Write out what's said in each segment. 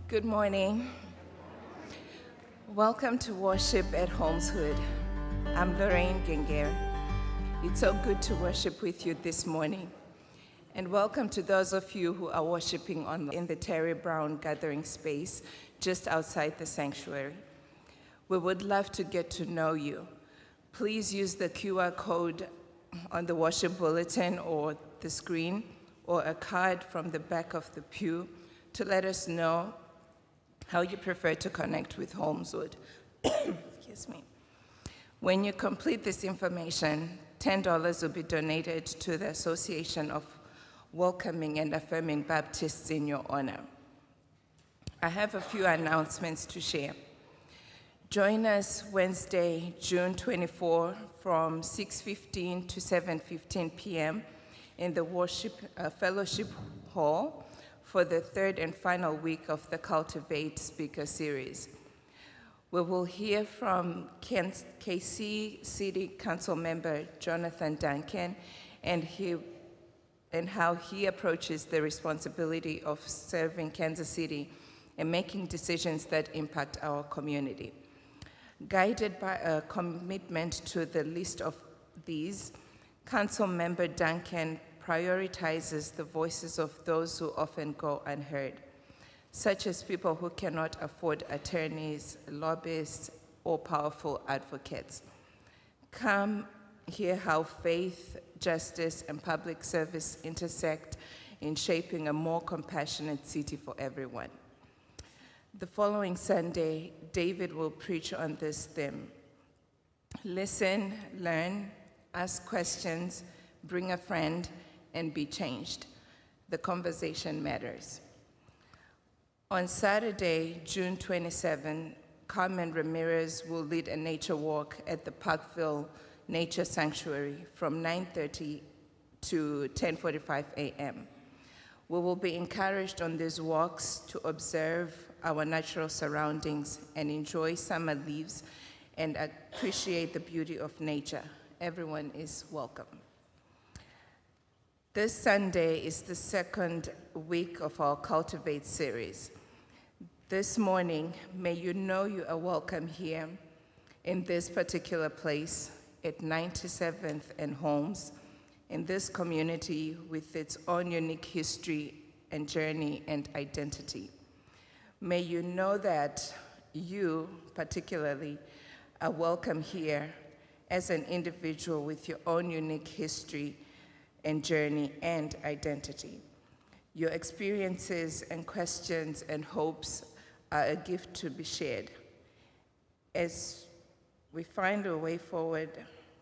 Good morning. Welcome to worship at Holmeswood. I'm Lorraine Genger. It's so good to worship with you this morning. And welcome to those of you who are worshiping in the Terry Brown gathering space just outside the sanctuary. We would love to get to know you. Please use the QR code on the worship bulletin or the screen or a card from the back of the pew to let us know how you prefer to connect with Holmeswood. Excuse me. When you complete this information, $10 will be donated to the Association of Welcoming and Affirming Baptists in your honor. I have a few announcements to share. Join us Wednesday, June 24, from 6:15 to 7:15 p.m. in the Fellowship Hall for the third and final week of the Cultivate speaker series. We will hear from KC City Council member Jonathan Duncan and how he approaches the responsibility of serving Kansas City and making decisions that impact our community. Guided by a commitment to the list of these, Council member Duncan prioritizes the voices of those who often go unheard, such as people who cannot afford attorneys, lobbyists, or powerful advocates. Come hear how faith, justice, and public service intersect in shaping a more compassionate city for everyone. The following Sunday, David will preach on this theme. Listen, learn, ask questions, bring a friend, and be changed. The conversation matters. On Saturday, June 27, Carmen Ramirez will lead a nature walk at the Parkville Nature Sanctuary from 9:30 to 10:45 a.m. We will be encouraged on these walks to observe our natural surroundings and enjoy summer leaves and appreciate the beauty of nature. Everyone is welcome. This Sunday is the second week of our Cultivate series. This morning, may you know you are welcome here in this particular place at 97th and Holmes, in this community with its own unique history and journey and identity. May you know that you, particularly, are welcome here as an individual with your own unique history and journey and identity. Your experiences and questions and hopes are a gift to be shared. As we find a way forward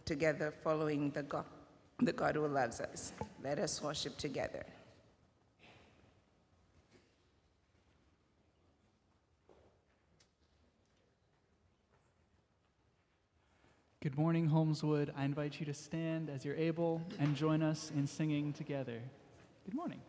together following the God who loves us, let us worship together. Good morning, Holmeswood. I invite you to stand as you're able and join us in singing together. Good morning.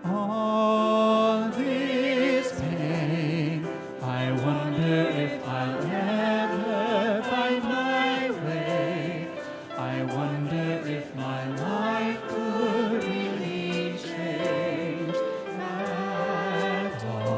All this pain, I wonder if I'll ever find my way. I wonder if my life could really change at all.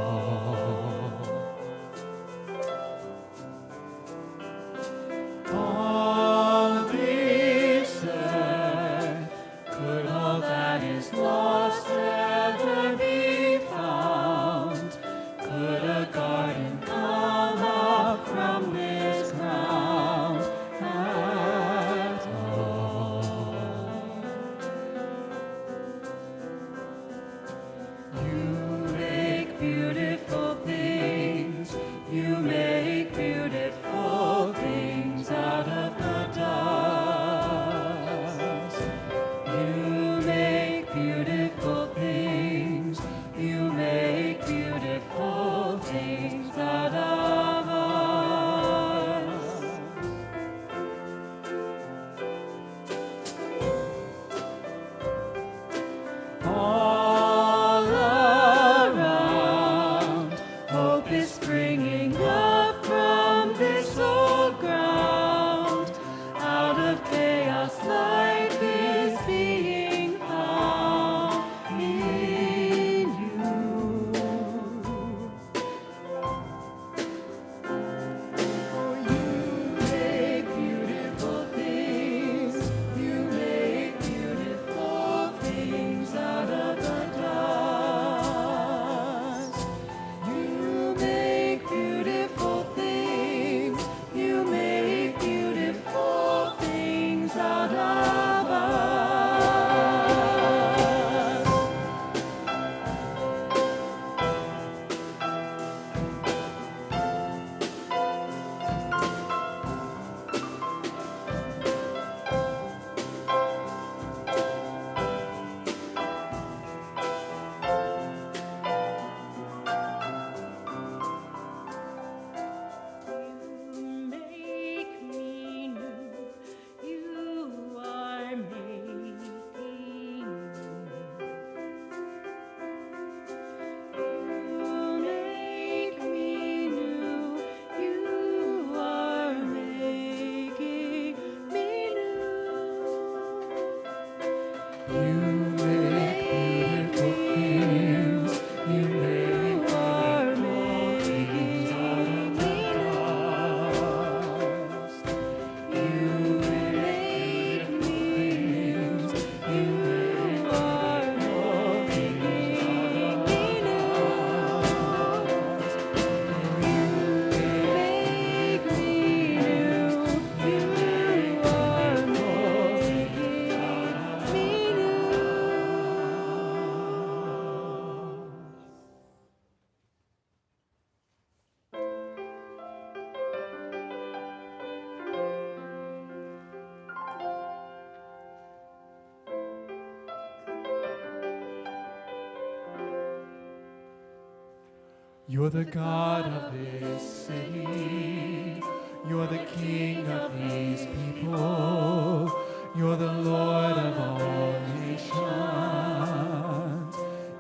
You're the God of this city. You're the King of these people. You're the Lord of all nations.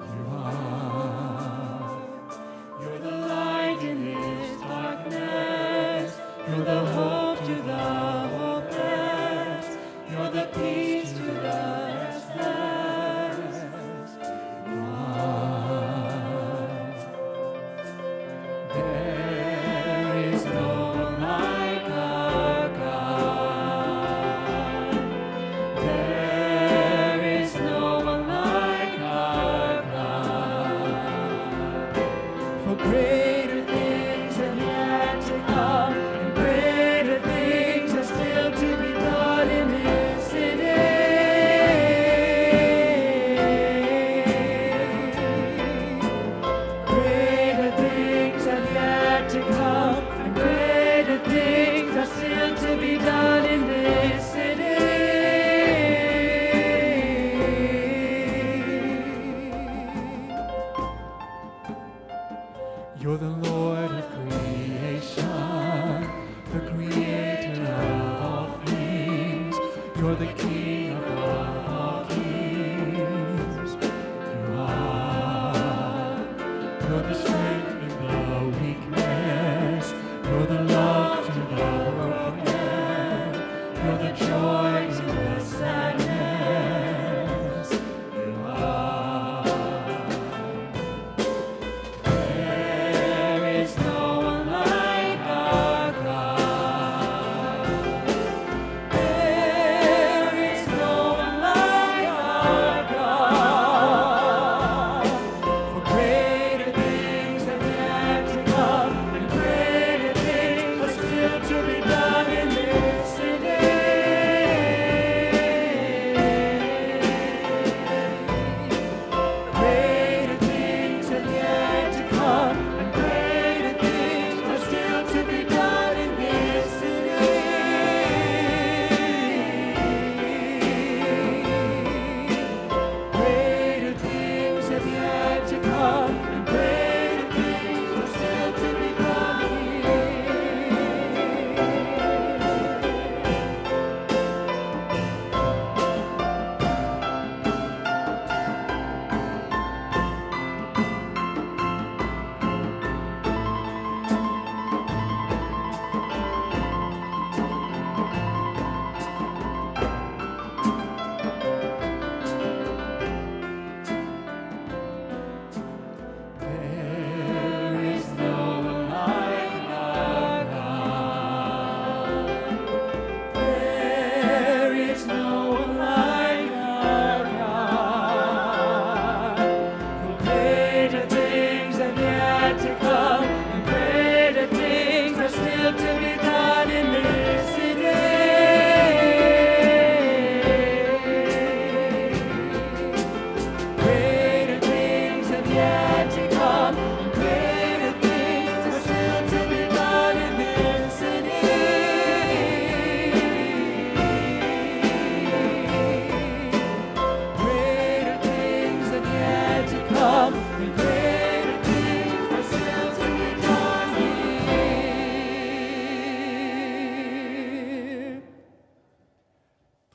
You are. You're the light in this darkness. You're the hope to the hopeless. You're the peace to the restless. You are. There is no one like our God. There is no one like our God. For greater things have yet to come, and greater things are still to be done in this city. Greater things have yet to come, and greater things are still to be done in this city. You're the Lord of creation, the creator of all things. You're the King of all kings. You are. You're the strength in the weakness. You're the love to the broken. You're the joy to the sadness. You are. There is no one like our God. There is no one like our God. For greater things have yet to come, and greater things are still to be done in this city.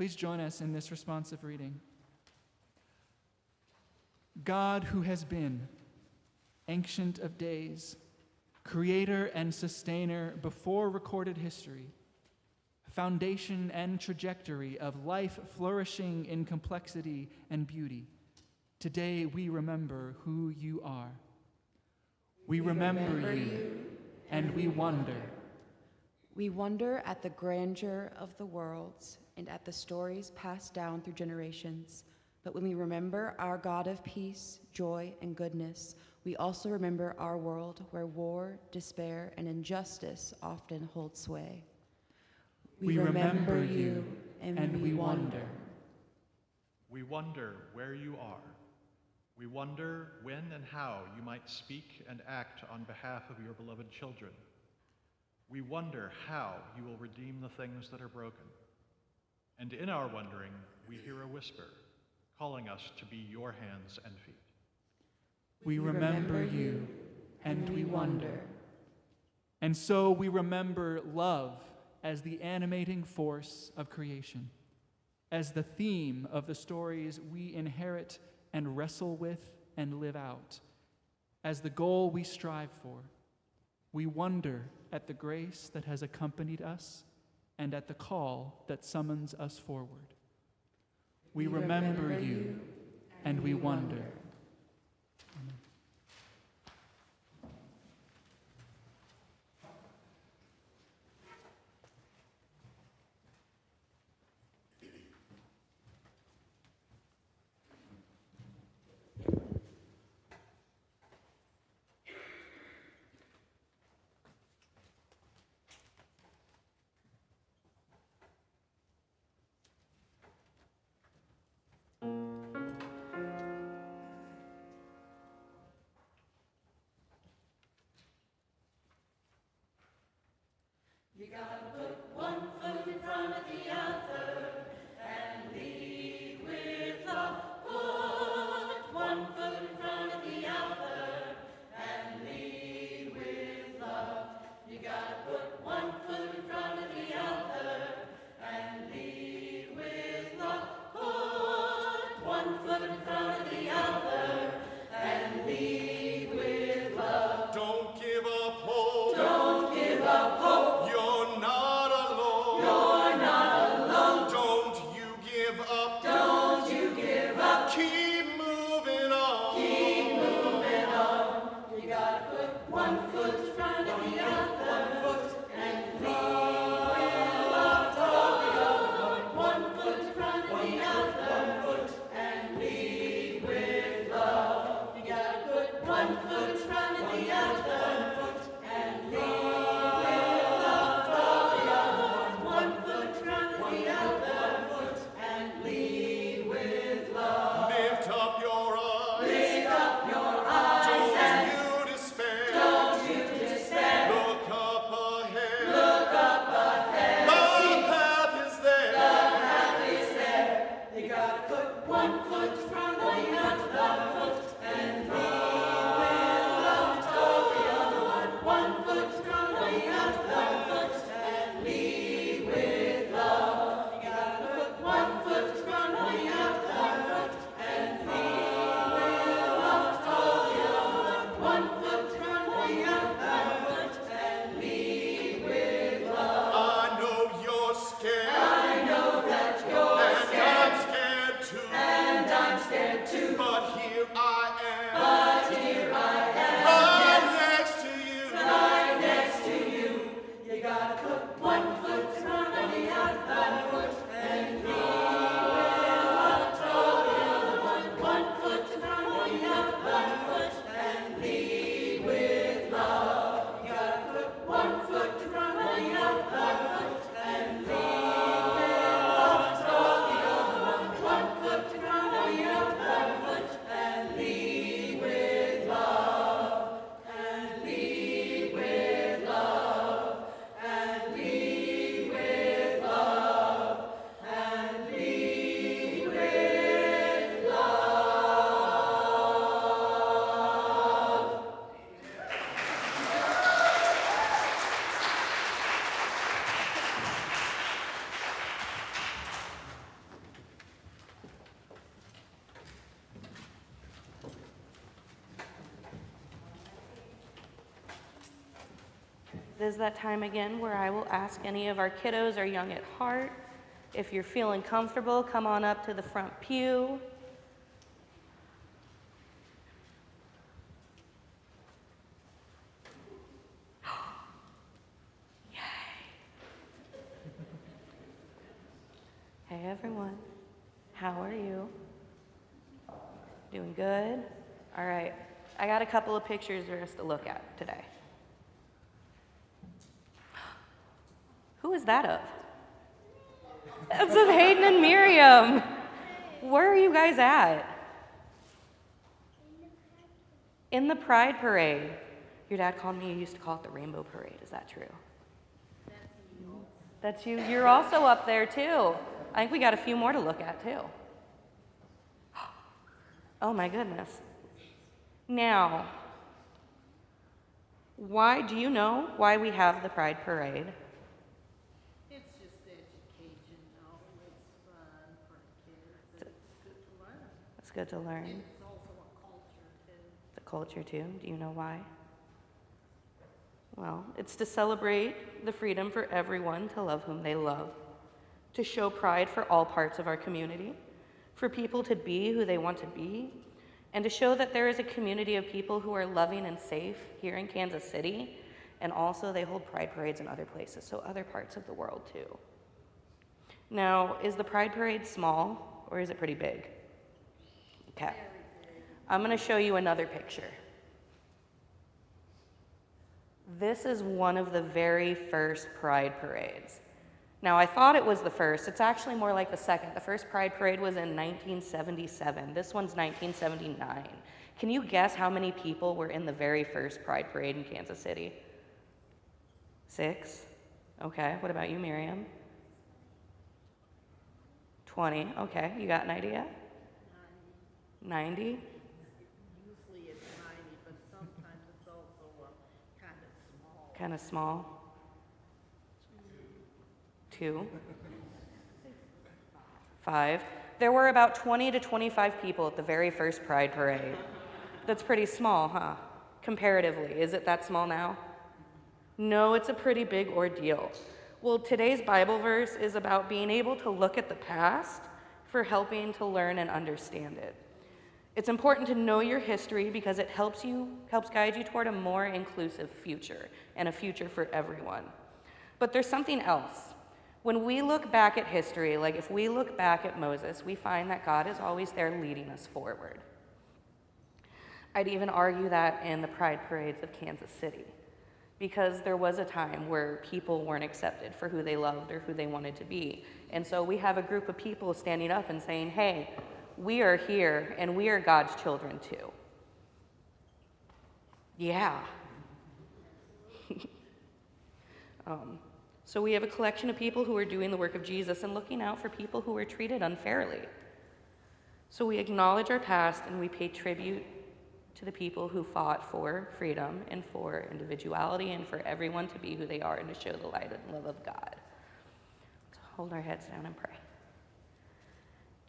Please join us in this responsive reading. God who has been, Ancient of Days, Creator and Sustainer before recorded history, foundation and trajectory of life flourishing in complexity and beauty, today we remember who you are. We remember you, and we wonder. We wonder at the grandeur of the worlds and at the stories passed down through generations. But when we remember our God of peace, joy, and goodness, we also remember our world where war, despair, and injustice often hold sway. We remember you, and we wonder. We wonder where you are. We wonder when and how you might speak and act on behalf of your beloved children. We wonder how you will redeem the things that are broken. And in our wondering, we hear a whisper, calling us to be your hands and feet. We remember you, and we wonder. And so we remember love as the animating force of creation, as the theme of the stories we inherit and wrestle with and live out, as the goal we strive for. We wonder at the grace that has accompanied us and at the call that summons us forward. We remember you, and we wonder. You gotta put one foot in front of the other and lead with love. Put one foot in front of the other and lead with love. You gotta put one foot in front of the other and lead with love. Put one foot in front of the other and lead with love. Don't give up hope. Don't give up hope. You're not This is that time again where I will ask any of our kiddos or young at heart, if you're feeling comfortable, come on up to the front pew. Hey everyone, how are you? Doing good? All right, I got a couple of pictures for us to look at today. Who is that of? That's of Hayden and Miriam. Where are you guys at? In the Pride Parade. Your dad called me, you used to call it the Rainbow Parade, is that true? That's you. You're also up there too. I think we got a few more to look at too. Oh my goodness. Now, do you know why we have the Pride Parade? It's just education, it's fun for the kids, it's good to learn. It's good to learn. And it's also a culture too. The culture too. Do you know why? Well, it's to celebrate the freedom for everyone to love whom they love, to show pride for all parts of our community, for people to be who they want to be, and to show that there is a community of people who are loving and safe here in Kansas City, and also they hold pride parades in other places, so other parts of the world too. Now, is the Pride Parade small, or is it pretty big? Okay. I'm gonna show you another picture. This is one of the very first Pride Parades. Now, I thought it was the first. It's actually more like the second. The first Pride Parade was in 1977. This one's 1979. Can you guess how many people were in the very first Pride Parade in Kansas City? 6? Okay. What about you, Miriam? 20. Okay. You got an idea? 90? Usually it's 90, but sometimes it's also kind of small. Kind of small. 2. 5. There were about 20 to 25 people at the very first Pride Parade. That's pretty small, huh? Comparatively. Is it that small now? No, it's a pretty big ordeal. Well, today's Bible verse is about being able to look at the past for helping to learn and understand it. It's important to know your history because it helps guide you toward a more inclusive future and a future for everyone. But there's something else. When we look back at history, like if we look back at Moses, we find that God is always there leading us forward. I'd even argue that in the Pride Parades of Kansas City, because there was a time where people weren't accepted for who they loved or who they wanted to be. And so we have a group of people standing up and saying, hey, we are here and we are God's children too. Yeah. So we have a collection of people who are doing the work of Jesus and looking out for people who are treated unfairly. So we acknowledge our past and we pay tribute to the people who fought for freedom and for individuality and for everyone to be who they are and to show the light and love of God. So hold our heads down and pray.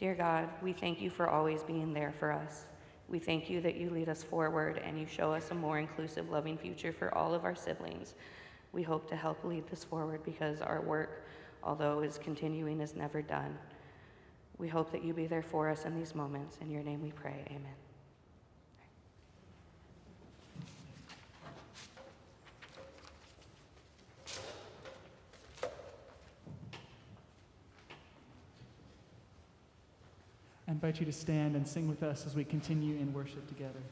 Dear God, we thank you for always being there for us. We thank you that you lead us forward and you show us a more inclusive, loving future for all of our siblings. We hope to help lead this forward because our work, although is continuing, is never done. We hope that you be there for us in these moments. In your name we pray, amen. I invite you to stand and sing with us as we continue in worship together.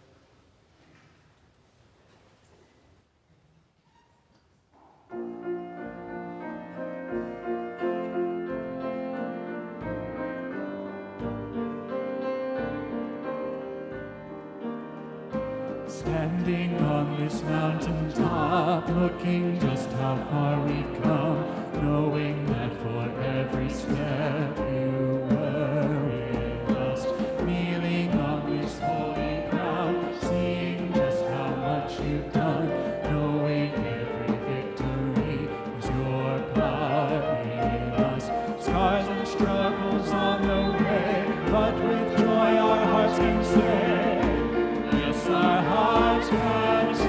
Standing on this mountaintop, looking just how far we've come, knowing that for every step you were with us, kneeling on this holy ground, seeing just how much you've done, knowing every victory is your part in us. Scars and struggles on the way, but with joy our hearts can say, yes, our hearts can say,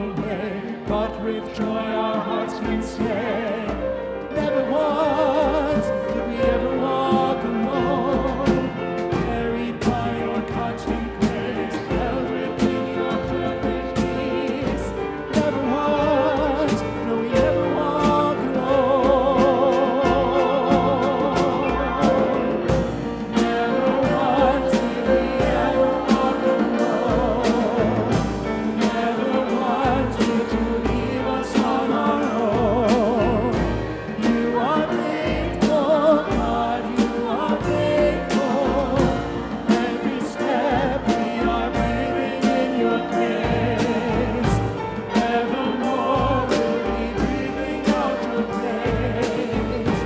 away, but with joy our hearts can say, never once did we ever walk alone, carried by your constant grace, held within your perfect peace. Never once, no, we never walk alone. Never once did we ever walk alone. Never once did you leave us on our own. You are faithful, God, you are faithful. Every step we are breathing in your grace. Evermore we'll be breathing out your praise.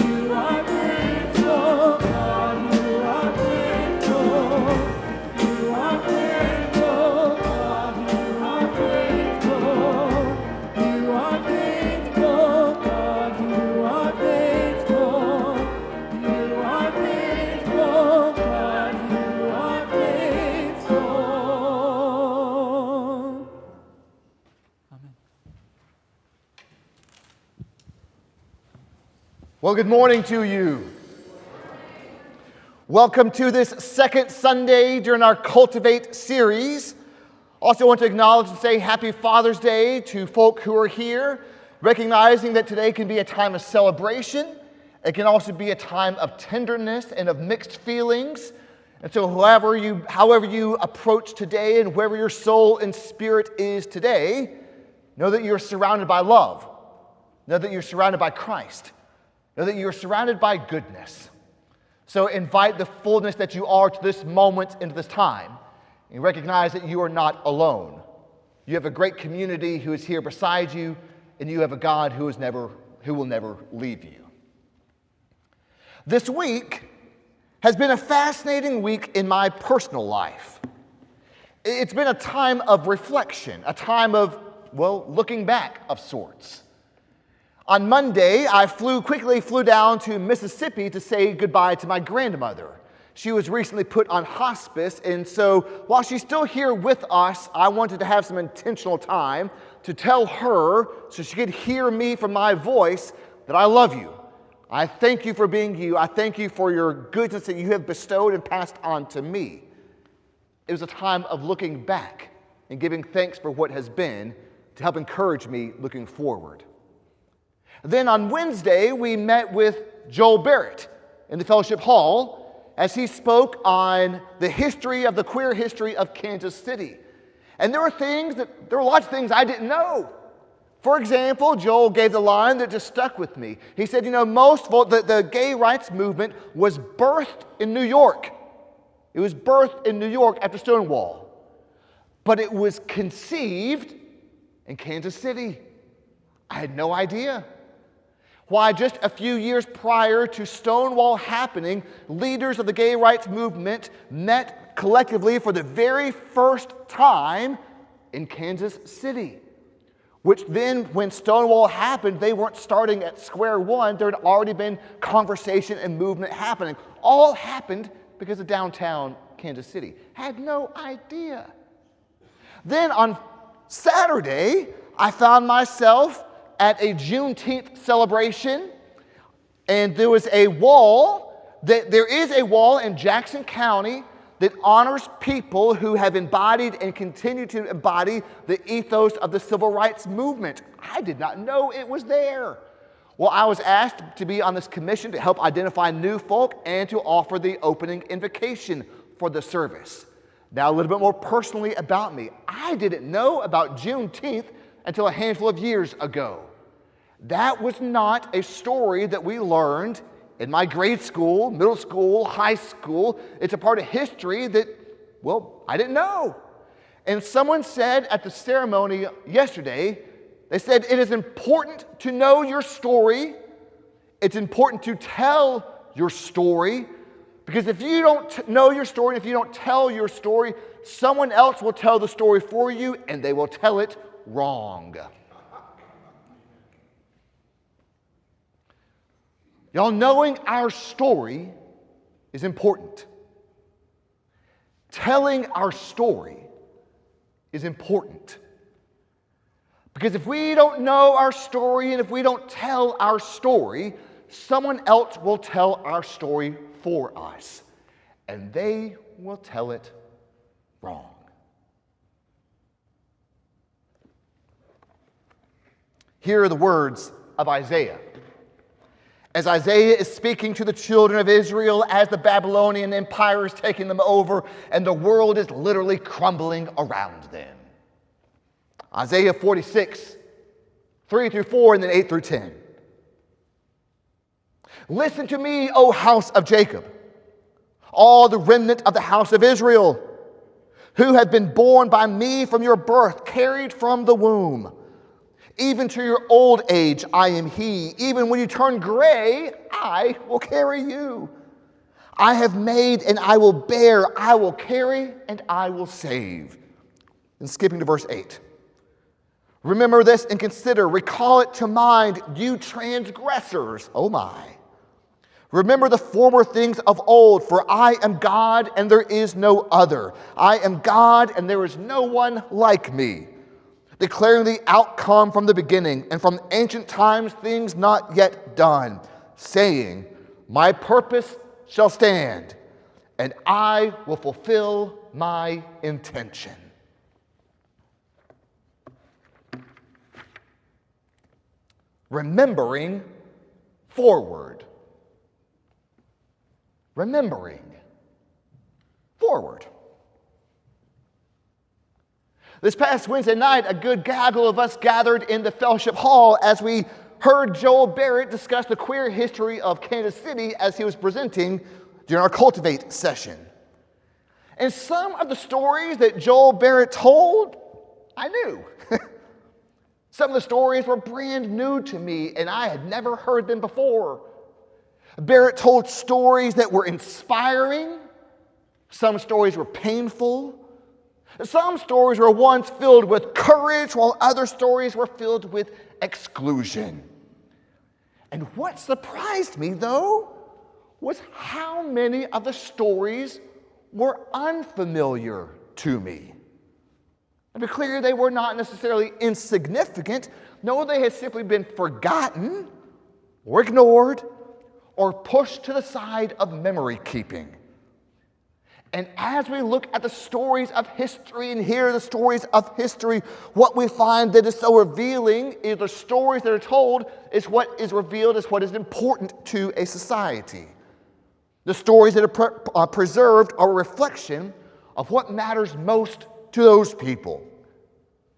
You are faithful, God, you are faithful. You are faithful, God, you are faithful. You are faithful, God, you are faithful. You are faithful, God, you are faithful. Amen. Well, good morning to you. Welcome to this second Sunday during our Cultivate series. Also want to acknowledge and say Happy Father's Day to folk who are here, recognizing that today can be a time of celebration. It can also be a time of tenderness and of mixed feelings. And so however you approach today and wherever your soul and spirit is today, know that you're surrounded by love. Know that you're surrounded by Christ. Know that you're surrounded by goodness. So invite the fullness that you are to this moment, into this time, and recognize that you are not alone. You have a great community who is here beside you, and you have a God who will never leave you. This week has been a fascinating week in my personal life. It's been a time of reflection, a time of, looking back of sorts. On Monday, I quickly flew down to Mississippi to say goodbye to my grandmother. She was recently put on hospice, and so while she's still here with us, I wanted to have some intentional time to tell her, so she could hear me from my voice, that I love you. I thank you for being you. I thank you for your goodness that you have bestowed and passed on to me. It was a time of looking back and giving thanks for what has been to help encourage me looking forward. Then on Wednesday, we met with Joel Barrett in the fellowship hall as he spoke on the queer history of Kansas City. And there were lots of things I didn't know. For example, Joel gave the line that just stuck with me. He said, the gay rights movement was birthed in New York. It was birthed in New York after Stonewall. But it was conceived in Kansas City. I had no idea. Why, just a few years prior to Stonewall happening, leaders of the gay rights movement met collectively for the very first time in Kansas City. Which then, when Stonewall happened, they weren't starting at square one. There had already been conversation and movement happening. All happened because of downtown Kansas City. Had no idea. Then on Saturday, I found myself at a Juneteenth celebration, and there is a wall in Jackson County that honors people who have embodied and continue to embody the ethos of the civil rights movement. I did not know it was there. Well, I was asked to be on this commission to help identify new folk and to offer the opening invocation for the service. Now, a little bit more personally about me. I didn't know about Juneteenth until a handful of years ago. That was not a story that we learned in my grade school, middle school, high school. It's a part of history that, I didn't know. And someone said at the ceremony yesterday, they said, it is important to know your story. It's important to tell your story. Because if you don't know your story, if you don't tell your story, someone else will tell the story for you, and they will tell it wrong. Y'all, knowing our story is important. Telling our story is important. Because if we don't know our story and if we don't tell our story, someone else will tell our story for us. And they will tell it wrong. Here are the words of Isaiah. As Isaiah is speaking to the children of Israel as the Babylonian Empire is taking them over and the world is literally crumbling around them. Isaiah 46, 3 through 4, and then 8 through 10. Listen to me, O house of Jacob, all the remnant of the house of Israel, who have been born by me from your birth, carried from the womb. Even to your old age I am he. Even when you turn gray, I will carry you. I have made and I will bear. I will carry and I will save. And skipping to verse 8. Remember this and consider, recall it to mind, you transgressors. Oh my. Remember the former things of old, for I am God and there is no other. I am God and there is no one like me. Declaring the outcome from the beginning and from ancient times things not yet done, saying, my purpose shall stand and I will fulfill my intention. Remembering forward. Remembering forward. This past Wednesday night, a good gaggle of us gathered in the fellowship hall as we heard Joel Barrett discuss the queer history of Kansas City as he was presenting during our Cultivate session. And some of the stories that Joel Barrett told, I knew. Some of the stories were brand new to me, and I had never heard them before. Barrett told stories that were inspiring. Some stories were painful. Some stories were ones filled with courage, while other stories were filled with exclusion. And what surprised me, though, was how many of the stories were unfamiliar to me. To be clear, they were not necessarily insignificant. No, they had simply been forgotten or ignored or pushed to the side of memory keeping. And as we look at the stories of history and hear the stories of history, what we find that is so revealing is the stories that are told is what is revealed as what is important to a society. The stories that are preserved are a reflection of what matters most to those people.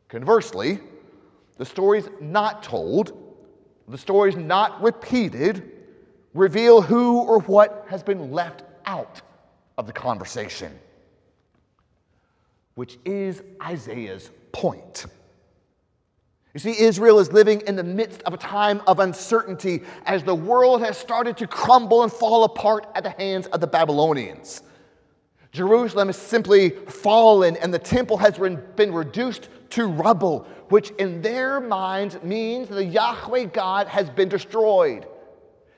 Conversely, the stories not told, the stories not repeated, reveal who or what has been left out of the conversation, which is Isaiah's point. You see, Israel is living in the midst of a time of uncertainty as the world has started to crumble and fall apart at the hands of the Babylonians. Jerusalem has simply fallen and the temple has been reduced to rubble, which in their minds means the Yahweh God has been destroyed.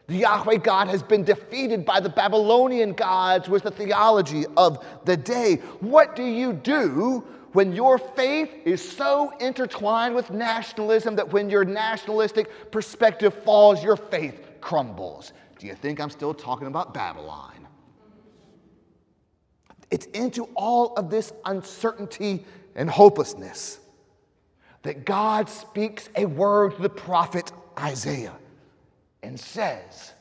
The Yahweh God has been defeated by the Babylonian gods, was the theology of the day. What do you do when your faith is so intertwined with nationalism that when your nationalistic perspective falls, your faith crumbles? Do you think I'm still talking about Babylon? It's into all of this uncertainty and hopelessness that God speaks a word to the prophet Isaiah and says,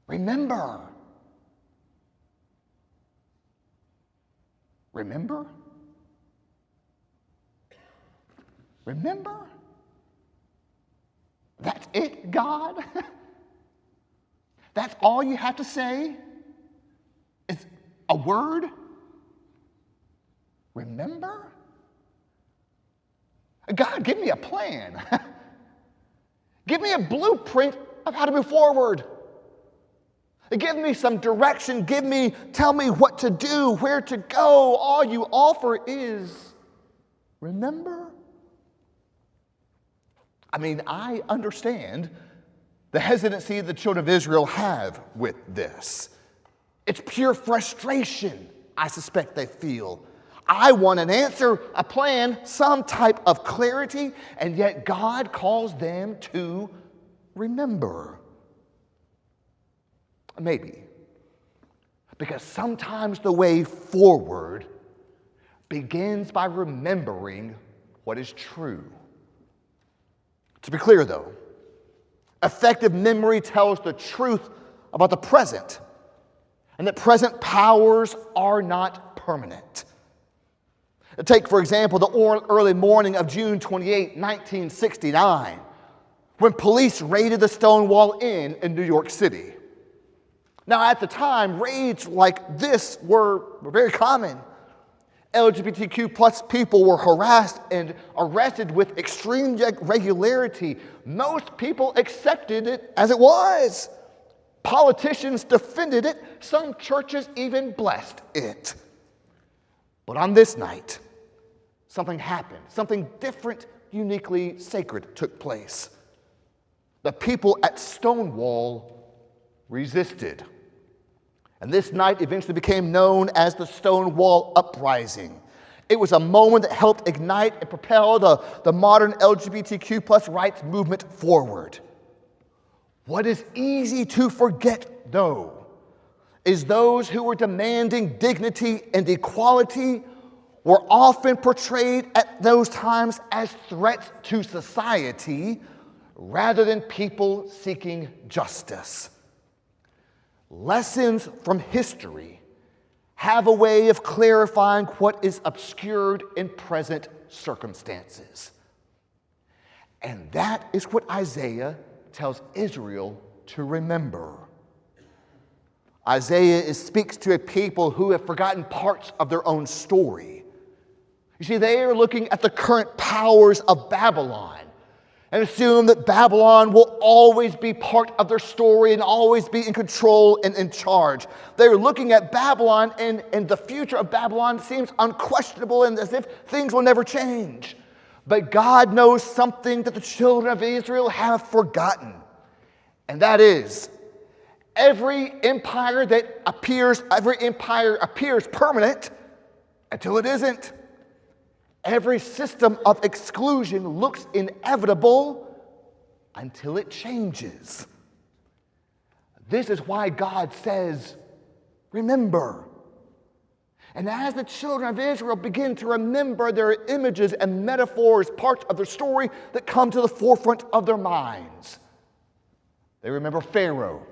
remember. Remember? Remember? That's it, God? That's all you have to say? It's a word? Remember? God, give me a plan. Give me a blueprint of how to move forward. Give me some direction. Tell me what to do, where to go. All you offer is remember. I mean, I understand the hesitancy the children of Israel have with this. It's pure frustration, I suspect they feel. I want an answer, a plan, some type of clarity, and yet God calls them to remember. Maybe. Because sometimes the way forward begins by remembering what is true. To be clear, though, effective memory tells the truth about the present, and that present powers are not permanent. Take, for example, the early morning of June 28, 1969, when police raided the Stonewall Inn in New York City. Now, at the time, raids like this were very common. LGBTQ plus people were harassed and arrested with extreme regularity. Most people accepted it as it was. Politicians defended it. Some churches even blessed it. But on this night, something happened. Something different, uniquely sacred took place. The people at Stonewall resisted. And this night eventually became known as the Stonewall Uprising. It was a moment that helped ignite and propel the modern LGBTQ plus rights movement forward. What is easy to forget, though, is those who were demanding dignity and equality were often portrayed at those times as threats to society rather than people seeking justice. Lessons from history have a way of clarifying what is obscured in present circumstances. And that is what Isaiah tells Israel to remember. Isaiah speaks to a people who have forgotten parts of their own story. You see, they are looking at the current powers of Babylon and assume that Babylon will always be part of their story and always be in control and in charge. They're looking at Babylon, and the future of Babylon seems unquestionable and as if things will never change. But God knows something that the children of Israel have forgotten, and that is every empire appears permanent until it isn't. Every system of exclusion looks inevitable until it changes. This is why God says, remember. And as the children of Israel begin to remember, there are images and metaphors, parts of their story that come to the forefront of their minds. They remember Pharaoh.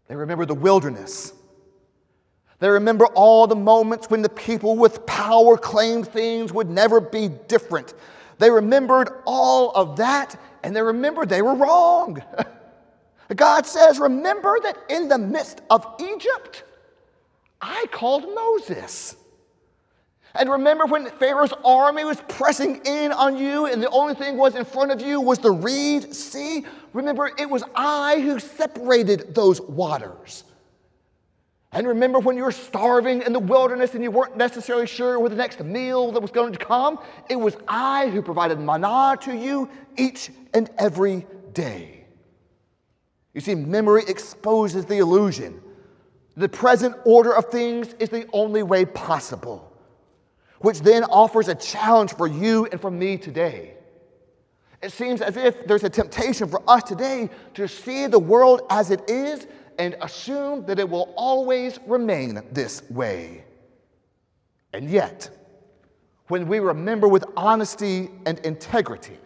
They remember the wilderness. They remember all the moments when the people with power claimed things would never be different. They remembered all of that, and they remembered they were wrong. God says, remember that in the midst of Egypt, I called Moses. And remember when Pharaoh's army was pressing in on you and the only thing was in front of you was the Reed Sea? Remember, it was I who separated those waters. And remember when you were starving in the wilderness and you weren't necessarily sure where the next meal that was going to come? It was I who provided manna to you each and every day. You see, memory exposes the illusion. The present order of things is the only way possible, which then offers a challenge for you and for me today. It seems as if there's a temptation for us today to see the world as it is and assume that it will always remain this way. And yet, when we remember with honesty and integrity,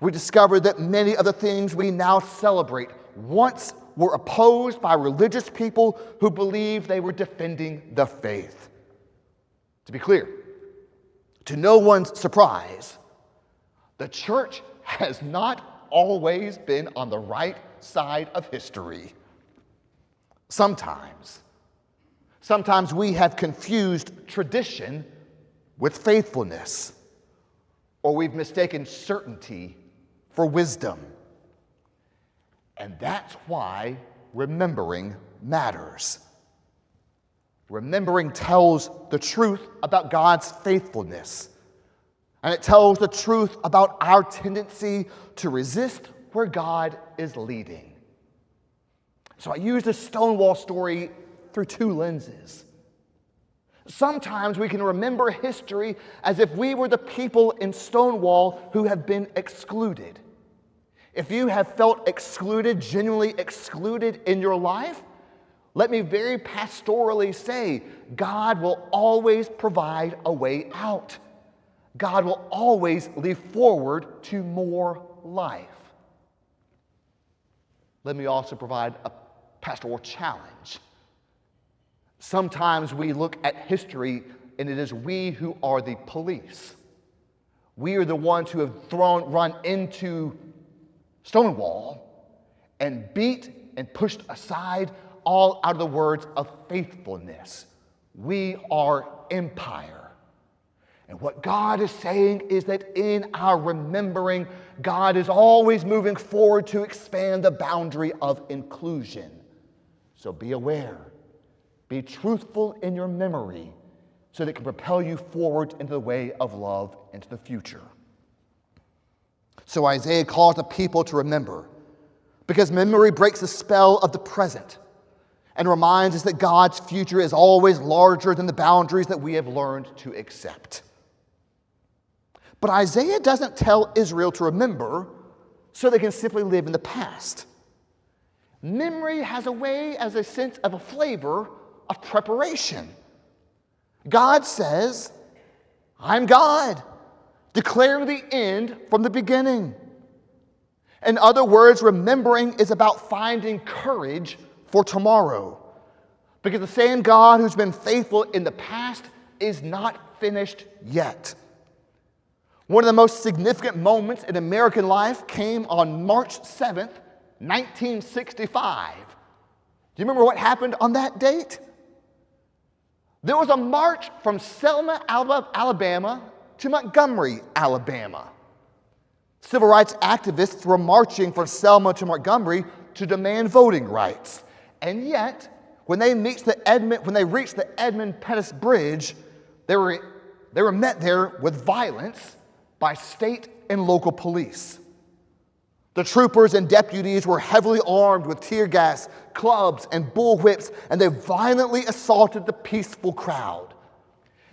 we discover that many of the things we now celebrate once were opposed by religious people who believed they were defending the faith. To be clear, to no one's surprise, the church has not always been on the right side of history. Sometimes we have confused tradition with faithfulness, or we've mistaken certainty for wisdom. And that's why remembering matters. Remembering tells the truth about God's faithfulness, and it tells the truth about our tendency to resist where God is leading. So I use the Stonewall story through two lenses. Sometimes we can remember history as if we were the people in Stonewall who have been excluded. If you have felt excluded, genuinely excluded in your life, let me very pastorally say, God will always provide a way out. God will always lead forward to more life. Let me also provide a pastoral challenge. Sometimes we look at history and it is we who are the police. We are the ones who have run into Stonewall and beat and pushed aside all out of the words of faithfulness. We are empire. And what God is saying is that in our remembering, God is always moving forward to expand the boundary of inclusion. So be aware. Be truthful in your memory so that it can propel you forward into the way of love into the future. So Isaiah calls the people to remember, because memory breaks the spell of the present and reminds us that God's future is always larger than the boundaries that we have learned to accept. But Isaiah doesn't tell Israel to remember so they can simply live in the past. Memory has a way, as a sense of a flavor, of preparation. God says, I'm God, declaring the end from the beginning. In other words, remembering is about finding courage for tomorrow. Because the same God who's been faithful in the past is not finished yet. One of the most significant moments in American life came on March 7th, 1965. Do you remember what happened on that date? There was a march from Selma, Alabama to Montgomery, Alabama. Civil rights activists were marching from Selma to Montgomery to demand voting rights. And yet, when they reached the Edmund Pettus Bridge, they were met there with violence by state and local police. The troopers and deputies were heavily armed with tear gas, clubs, and bullwhips, and they violently assaulted the peaceful crowd.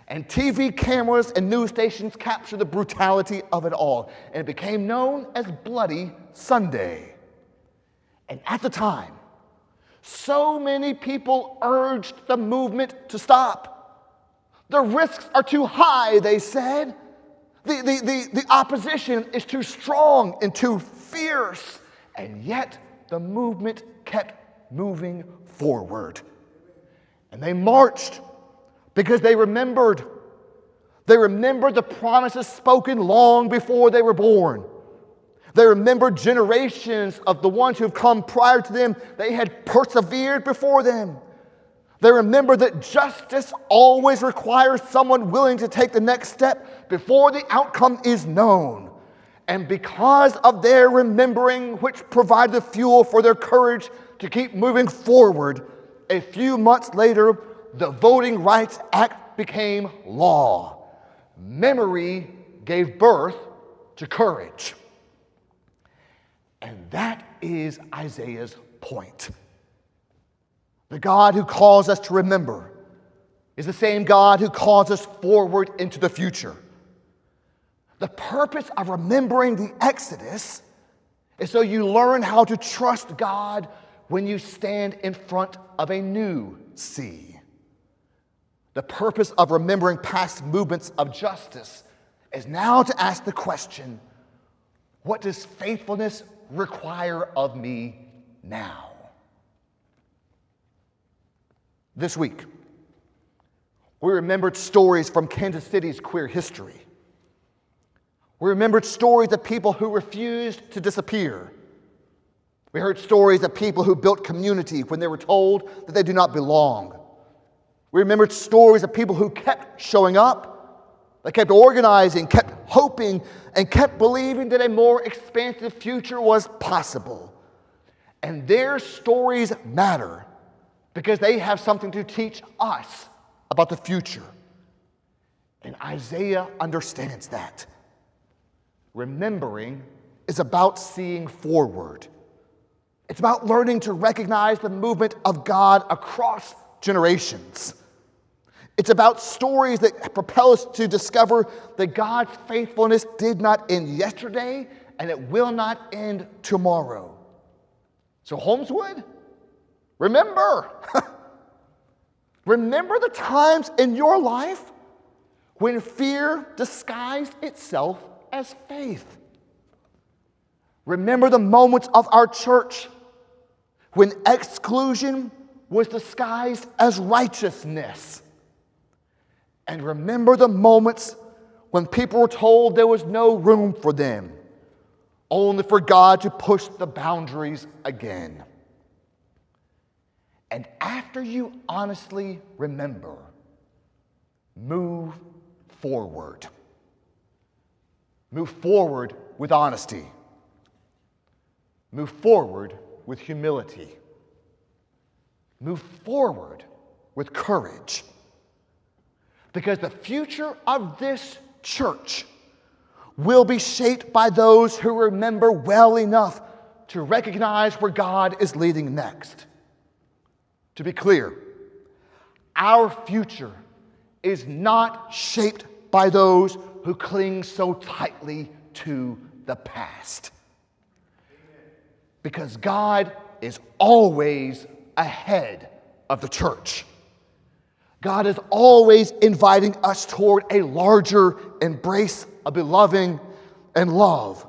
And TV cameras and news stations captured the brutality of it all, and it became known as Bloody Sunday. And at the time, so many people urged the movement to stop. The risks are too high, they said. The opposition is too strong and too fierce. And yet the movement kept moving forward. And they marched because they remembered. They remembered the promises spoken long before they were born. They remembered generations of the ones who have come prior to them. They had persevered before them. They remember that justice always requires someone willing to take the next step before the outcome is known. And because of their remembering, which provided the fuel for their courage to keep moving forward, a few months later, the Voting Rights Act became law. Memory gave birth to courage. And that is Isaiah's point. The God who calls us to remember is the same God who calls us forward into the future. The purpose of remembering the Exodus is so you learn how to trust God when you stand in front of a new sea. The purpose of remembering past movements of justice is now to ask the question, what does faithfulness require of me now? This week, we remembered stories from Kansas City's queer history. We remembered stories of people who refused to disappear. We heard stories of people who built community when they were told that they do not belong. We remembered stories of people who kept showing up, they kept organizing, kept hoping, and kept believing that a more expansive future was possible. And their stories matter because they have something to teach us about the future. And Isaiah understands that. Remembering is about seeing forward. It's about learning to recognize the movement of God across generations. It's about stories that propel us to discover that God's faithfulness did not end yesterday and it will not end tomorrow. So Holmeswood, remember. Remember the times in your life when fear disguised itself as faith. Remember the moments of our church when exclusion was disguised as righteousness. And remember the moments when people were told there was no room for them, only for God to push the boundaries again. And after you honestly remember, move forward. Move forward with honesty. Move forward with humility. Move forward with courage. Because the future of this church will be shaped by those who remember well enough to recognize where God is leading next. To be clear, our future is not shaped by those who cling so tightly to the past. Because God is always ahead of the church. God is always inviting us toward a larger embrace of belonging and love.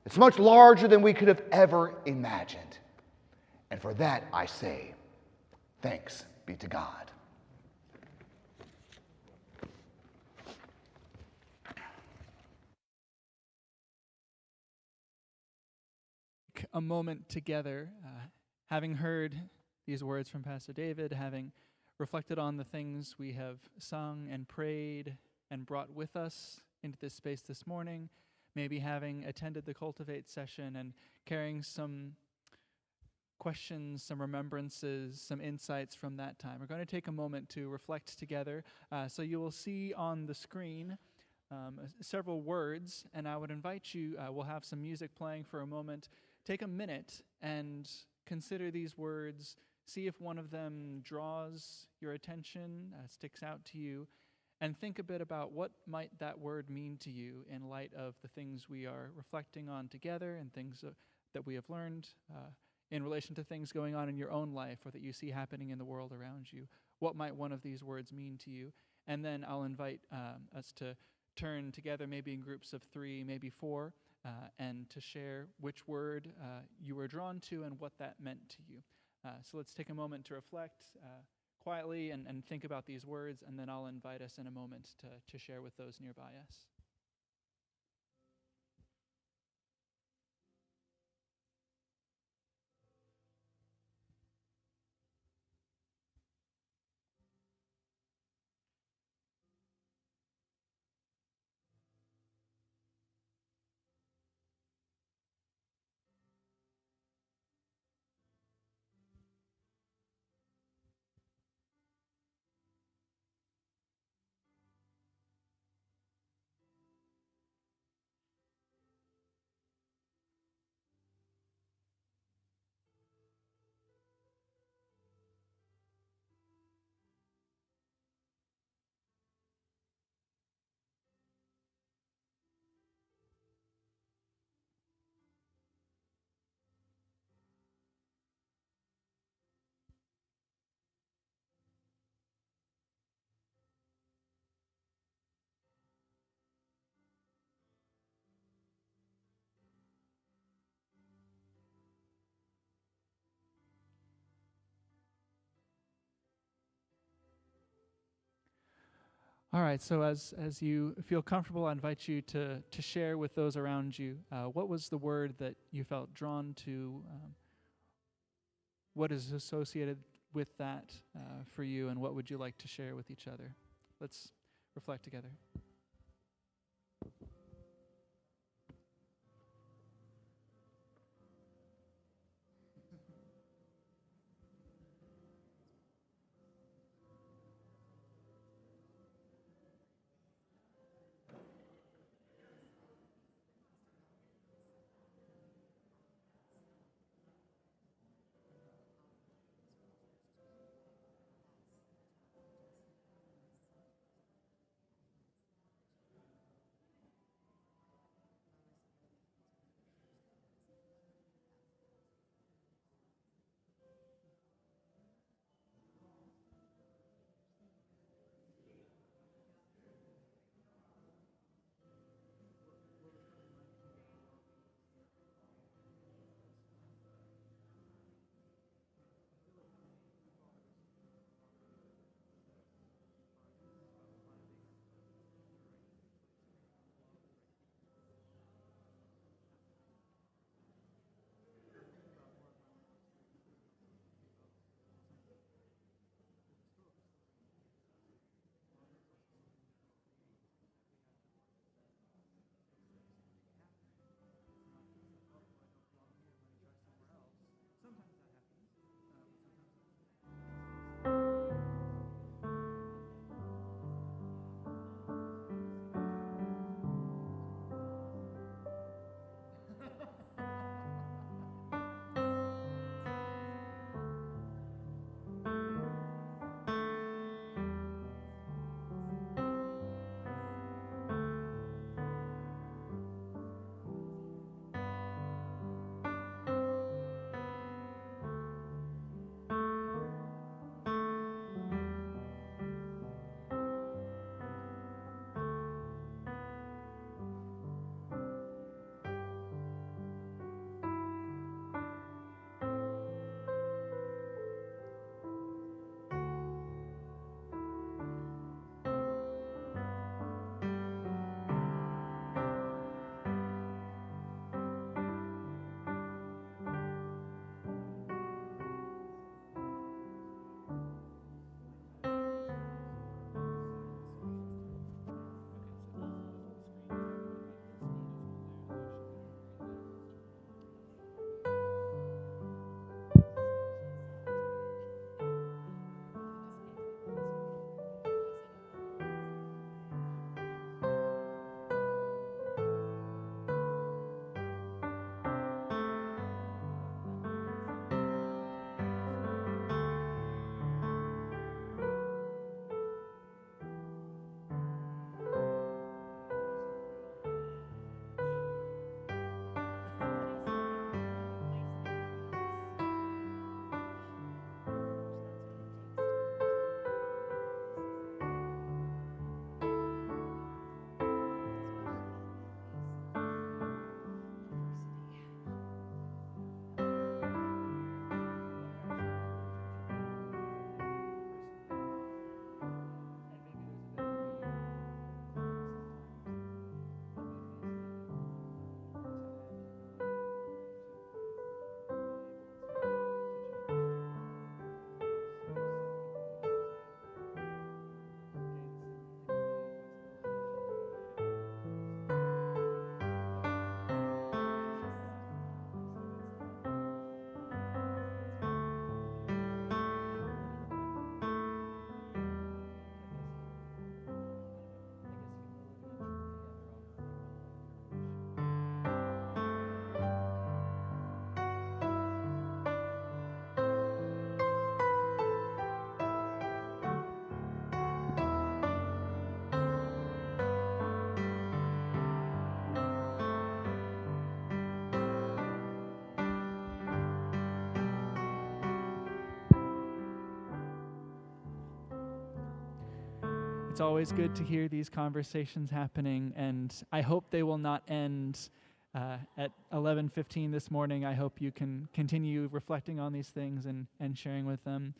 It's much larger than we could have ever imagined. And for that, I say, thanks be to God. A moment together, having heard these words from Pastor David, having reflected on the things we have sung and prayed and brought with us into this space this morning, maybe having attended the Cultivate session and carrying some questions, some remembrances, some insights from that time. We're going to take a moment to reflect together. So you will see on the screen several words, and I would invite you, we'll have some music playing for a moment. Take a minute and consider these words. See if one of them draws your attention, sticks out to you, and think a bit about what might that word mean to you in light of the things we are reflecting on together and things that we have learned in relation to things going on in your own life or that you see happening in the world around you. What might one of these words mean to you? And then I'll invite us to turn together, maybe in groups of 3, maybe 4, and to share which word you were drawn to and what that meant to you. So let's take a moment to reflect quietly and think about these words, and then I'll invite us in a moment to share with those nearby us. All right, so as you feel comfortable, I invite you to share with those around you what was the word that you felt drawn to, what is associated with that for you, and what would you like to share with each other? Let's reflect together. it's always good to hear these conversations happening, and I hope they will not end at 11:15 this morning. I hope you can continue reflecting on these things and sharing with them,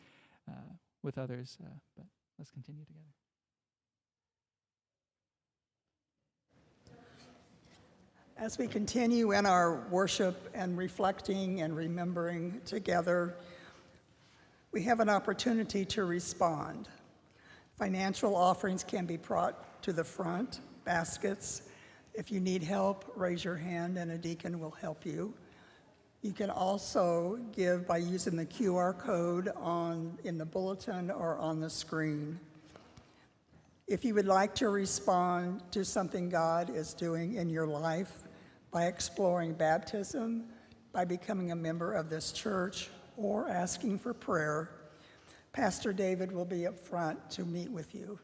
with others. But let's continue together. As we continue in our worship and reflecting and remembering together, we have an opportunity to respond. Financial offerings can be brought to the front, baskets. If you need help, raise your hand and a deacon will help you. You can also give by using the QR code in the bulletin or on the screen. If you would like to respond to something God is doing in your life by exploring baptism, by becoming a member of this church, or asking for prayer, Pastor David will be up front to meet with you.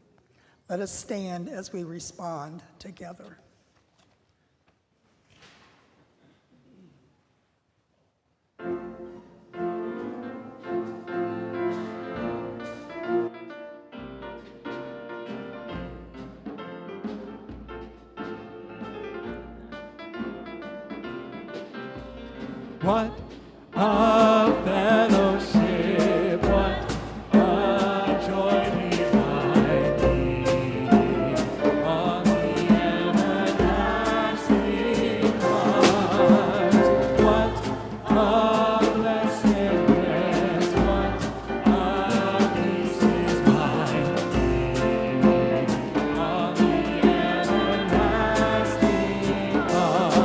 Let us stand as we respond together. What a fellowship, what a joy dividing on the everlasting heart. What a blessed rest, what a peace is mine on the everlasting heart.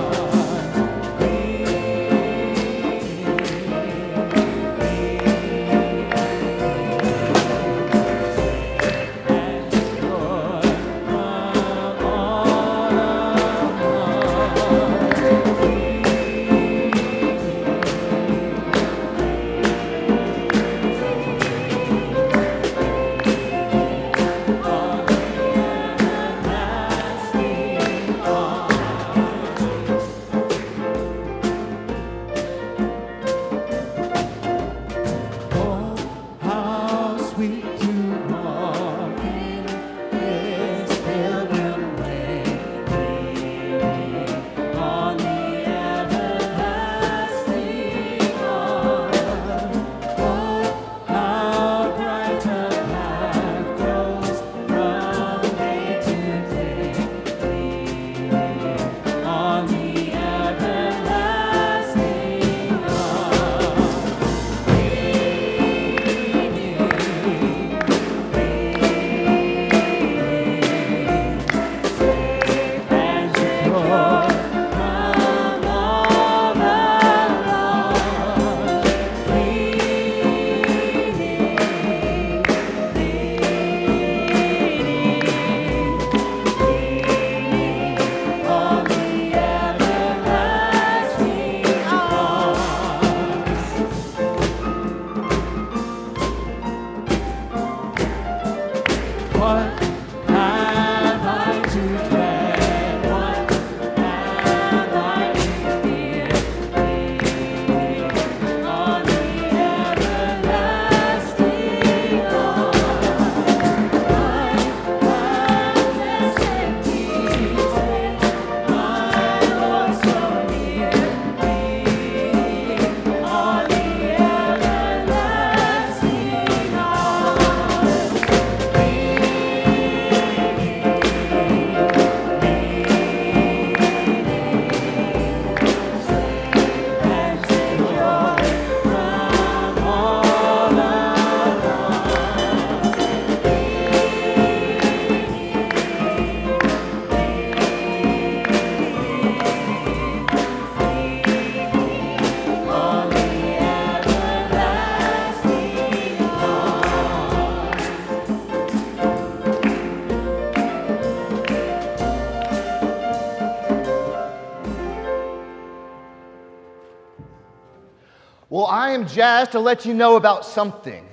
Well, I am jazzed to let you know about something.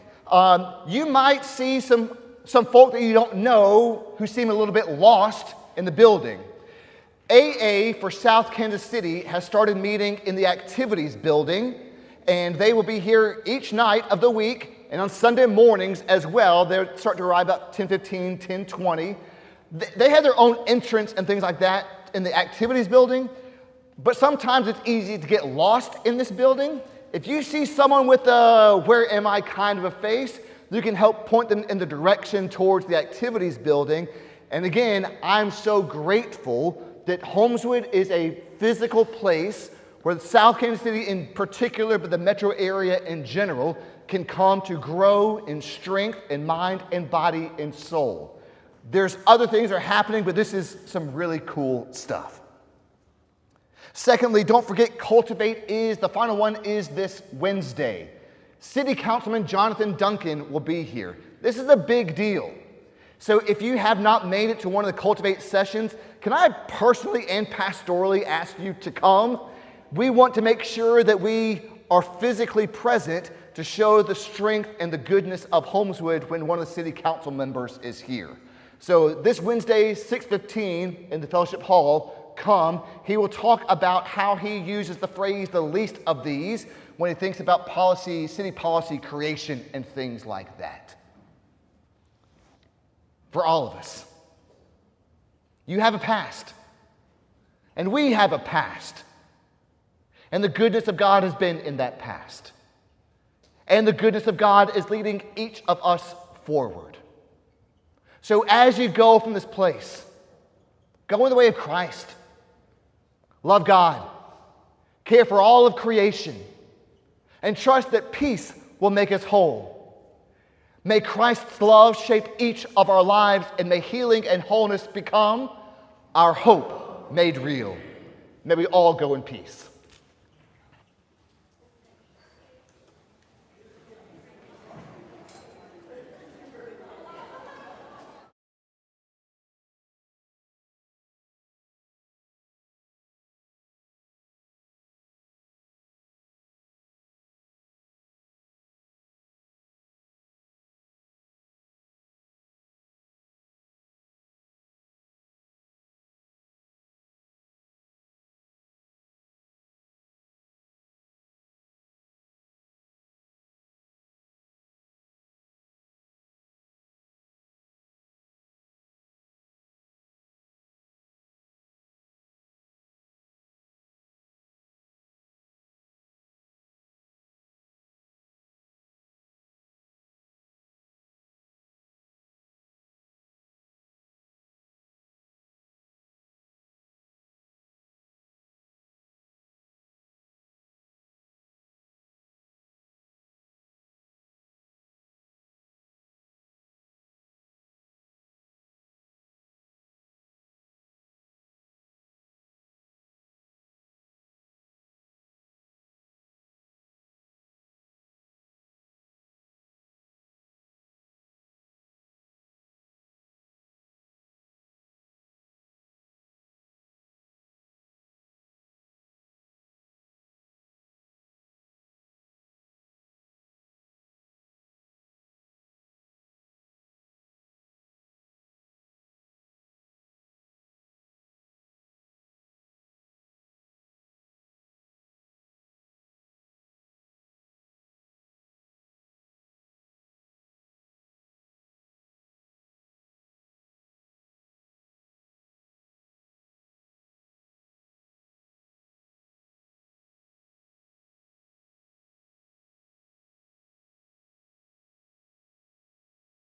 You might see some folk that you don't know who seem a little bit lost in the building. AA for South Kansas City has started meeting in the activities building, and they will be here each night of the week and on Sunday mornings as well. They start to arrive about 10:15, 10:20. They have their own entrance and things like that in the activities building, but sometimes it's easy to get lost in this building. If you see someone with a "where am I" kind of a face, you can help point them in the direction towards the activities building. And again, I'm so grateful that Holmeswood is a physical place where South Kansas City in particular, but the metro area in general, can come to grow in strength and mind and body and soul. There's other things that are happening, but this is some really cool stuff. Secondly, don't forget Cultivate the final one is this Wednesday. City Councilman Jonathan Duncan will be here. This is a big deal. So if you have not made it to one of the Cultivate sessions, can I personally and pastorally ask you to come? We want to make sure that we are physically present to show the strength and the goodness of Holmeswood when one of the city council members is here. So this Wednesday, 6:15 in the fellowship hall, come. He will talk about how he uses the phrase "the least of these" when he thinks about policy, city policy creation and things like that. For all of us, you have a past, and we have a past, and the goodness of God has been in that past, and the goodness of God is leading each of us forward. So as you go from this place, go in the way of Christ. Love God, care for all of creation, and trust that peace will make us whole. May Christ's love shape each of our lives, and may healing and wholeness become our hope made real. May we all go in peace.